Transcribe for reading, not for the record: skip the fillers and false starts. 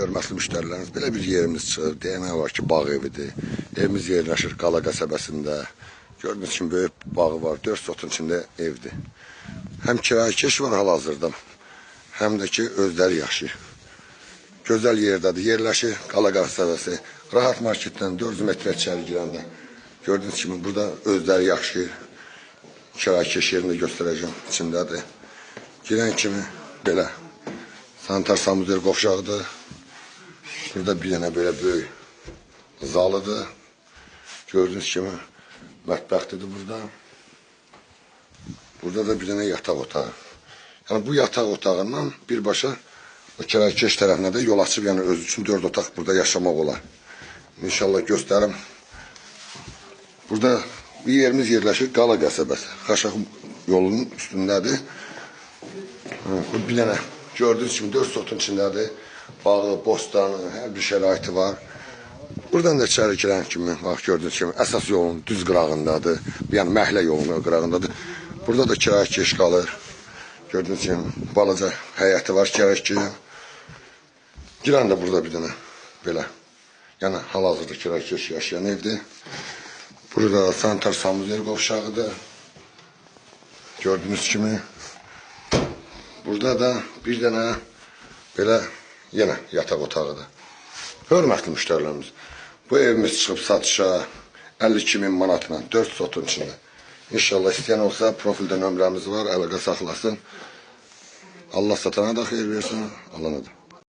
hörmətli müştərilərimiz, belə bir yerimiz çıxıb, demək var ki, bağ evidir. Evimiz yerləşir Qala qəsəbəsində. Gördüyünüz kimi böyük bağı var, 4 sotun içində evdir. Həm kirayəkeş var hal-hazırda, həm də ki, özləri yaşayır. Gözəl yerdədir, yerləşir Qala qəsəbəsi. Rahat marketdən 400 metrə içəri girəndə. Gördüyünüz kimi, burada özləri yaşayır. Kirayəkeş yerini göstərəcəm, içindədir. Girən kimi belə. Sanitar samuzel qovşağıdır. Burada bir dənə belə böyük zalıdır. Gördüyünüz kimi mətbəxtidir burada. Burada da bir dənə yataq otağı. Yəni bu yataq otağından birbaşa o kirayəkeş tərəfinə də yol açıb, yəni öz üçün 4 otaq burada yaşamaq olar. İnşallah göstərim. Burada bir yerimiz yerləşir Qala qəsəbəsi. Xaşaq yolunun üstündədir. Bu bir dənə gördüyünüz kimi 4 sotun içindədir. Bağı, bostanı, hər bir şəraiti var. Buradan da içəri girən kimi, bax gördüyünüz kimi, əsas yolun düz qırağındadır. Yəni məhlə yolunun qırağındadır. Burada da kirayəkeş qalır. Gördüyünüz kimi, balaca həyəti var, kirayəkeş. Girən də burada bir dənə belə. Yəni hal-hazırda kirayəkeş yaşayan evdir. Burada sanitar samuzel qovşağıdır. Gördüyünüz kimi. Burada da bir dənə belə yenə yataq otağıdır. Hörmətli müştərilərimiz, bu evimiz çıxıb satışa 52.000 manatla 4 sotun içində. İnşallah istəyən olsa profildə nömrəmiz var, əlaqə saxlasın. Allah satana da xeyir versin, alana da.